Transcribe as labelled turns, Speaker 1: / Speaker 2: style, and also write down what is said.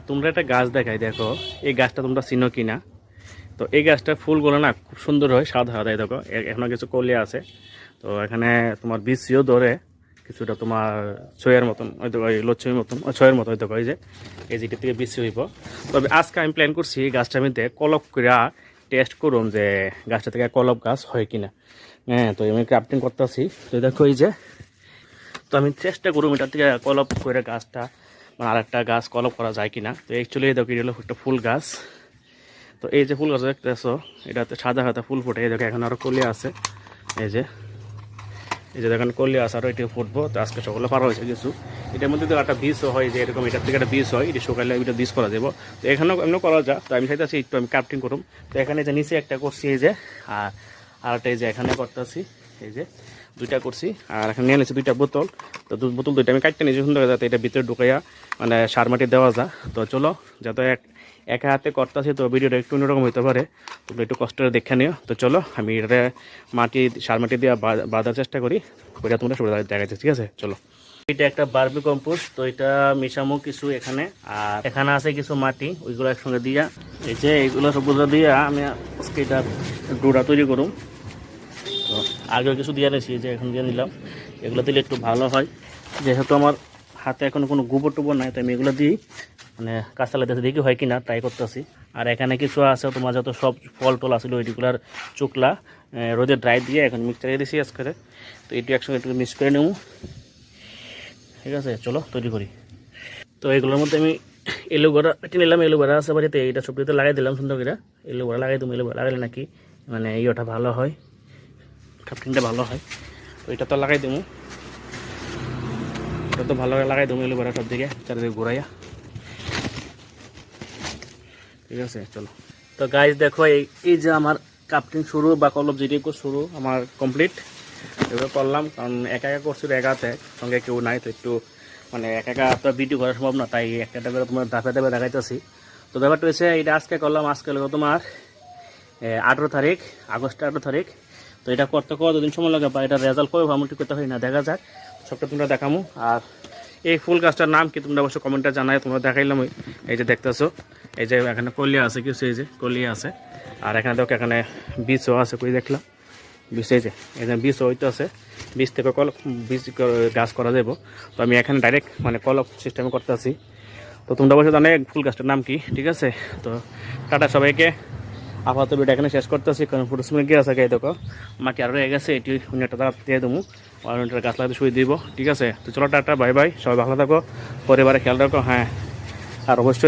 Speaker 1: তোমরা একটা গাছ দেখাই, দেখো এই গাছটা তোমরা চিনো কিনা। তো এই গাছটা ফুলগুলো না খুব সুন্দর হয়, সাদা সাদা। দেখো এখনো কিছু কলিয়া আছে। তো এখানে তোমার বিচিও ধরে কিছুটা তোমার ছয়ের মতন, হয়তো ওই লচ্ছমির মতন, ছয়ের মতো হয়তো যে এই যেটা থেকে বিচি হইব। তবে আজকে আমি প্ল্যান করছি গাছটার মধ্যে কলপ করে টেস্ট করুন যে গাছটা থেকে কলপ গাছ হয় কিনা। হ্যাঁ, তো আমি ক্রাফটিং করতেছি। তো দেখো এই যে, তো আমি চেষ্টা করুম এটার থেকে কলপ করে গাছটা মানে আরেকটা গাছ কলপ করা যায় কিনা। তো অ্যাকচুয়ালি দেখো এটা হলো একটা ফুল গাছ। তো এই যে ফুল গাছ দেখতেছো, এটাতে সাদা সাদা ফুল ফুটে। এই দেখো এখন আরও কলিয়া আছে। এই যে দেখেন কলিয়া আছে, আরও এটা ফুটবো। তো আজকে সকালে পারা হয়েছে কিছু। এটার মধ্যে তো একটা বীজও হয়, যে এরকম এটার থেকে একটা বীজ হয়, এটা সকালে এটা বীজ করা যাবো। তো এখানেও এমনি করা যায়। তো আমি চাইতেছি একটু আমি ক্রাফটিং করুম। তো এখানে যে নিচে একটা করছি, এই যে আর একটা এই যে এখানে করতেছি, এই যে দুইটা করছি। আর এখানে নিয়ে নিচ্ছি দুইটা বোতল। তো বোতল দুইটা আমি কাটতে নিয়েছি সুন্দর, যাতে এটা ভিতরে ঢুকাইয়া মানে সার মাটি দেওয়া যায়। তো চলো, যাতে একা হাতে করতেছি, তো ভিডিওটা একটু অন্যরকম হতে পারে, তোমরা একটু কষ্ট দেখে নিও। তো চলো আমি এটা সার মাটি দিয়ে বাঁধার চেষ্টা করি, ওইটা তোমরা সুবিধা দেখাচ্ছি, ঠিক আছে? চলো। এটা একটা বার্মি কম্পোস্ট। তো এটা মিশামো কিছু এখানে, আর এখানে আছে কিছু মাটি, ওইগুলো একসঙ্গে দিয়া, এই যে এইগুলো সবগুলো দিয়া আমি আজকে এটা ডোরা তৈরি করুম। তো আগেও কিছু দিয়ে নিয়েছি, যে এখন দিয়ে নিলাম। এগুলো দিলে একটু ভালো হয়, যেহেতু আমার হাতে এখন কোনো গোবর টোবর নাই, তো আমি এগুলো দিই মানে কাঁচা লাগাতে দেখি হয় কিনা ট্রাই করতেছি। আর এখানে কিছু আছে তোমার যত সব ফল টল আসলে ওইগুলার চুকলা রোদে ড্রাই দিয়ে এখন মিক্সচারে দিয়েছি আজকে। তো এটি একসঙ্গে একটু মিক্স করে নেব, ঠিক আছে? চলো তৈরি করি। তো এগুলোর মধ্যে আমি এলোভেরা এটি নিলাম। এলোভেরা আছে বাড়িতে, এইটা সবজিতে লাগাই দিলাম সুন্দর করে। এলোভেরা লাগাই দেবো, এলোভেরা লাগালে নাকি মানে ইয়েটা ভালো হয়, ক্রাফটিংটা ভালো হয়। তো এটা তো লাগাই দেবো, এটা তো ভালো করে লাগাই দেবো এলোভেরা সব দিকে চারিদিকে ঘুরাইয়া, ঠিক আছে? চলো। তো গাইজ দেখো, এই যে আমার ক্রাফটিং শুরু বা কলপ যেটি শুরু আমার কমপ্লিট। এগুলো করলাম কারণ একা একা করছিল, একাতে সঙ্গে কেউ নাই। তো একটু মানে একা একা তো ভিডিও করা সম্ভব না, তাই একটা করে তোমার ধাপে ধাপে দেখাইতেছি। তো ব্যাপারটা হচ্ছে এটা আজকে করলাম, আজকে হলো তোমার 18 তারিখ, আগস্টের 18 তারিখ। তো এটা করতে কতদিন সময় লাগে বা এটা রেজাল্ট কবে ভালো ঠিক করতে হয় না, দেখা যাক। সবটা তোমরা দেখামো। আর এই ফুল গাছটার নাম কি তোমরা অবশ্যই কমেন্টে জানাই। তোমরা দেখাইলাম এই যে দেখতেছো, এই যে এখানে কলিয়া আছে কিছু, এই যে কলিয়া আছে। আর এখানে দেখো এখানে বীজও আছে, কই দেখলাম বীজ, এই যে এখানে বীজ হইতে আছে। বীজ থেকে বীজ গাছ করা যাবো। তো আমি এখানে ডাইরেক্ট মানে কলপ সিস্টেমে করতে আছি। তো তোমরা অবশ্যই জানো ফুল গাছটার নাম কি, ঠিক আছে? তো টাটা সবাইকে, আপাতত ভিডিও এখানে শেষ করতেছি, কারণ ফুটো সময় গিয়ে আছে গাই দেখো মাটি আরও হয়ে গেছে। এটি অন্য একটা দাঁড়া দিয়ে দেবো, আর অন্য গাছ লাগাতে শুয়ে দিব, ঠিক আছে? তো চলো টাটা, বাই বাই, সবাই ভালো থাকো, পরিবারে খেয়াল রাখো। হ্যাঁ, আর অবশ্যই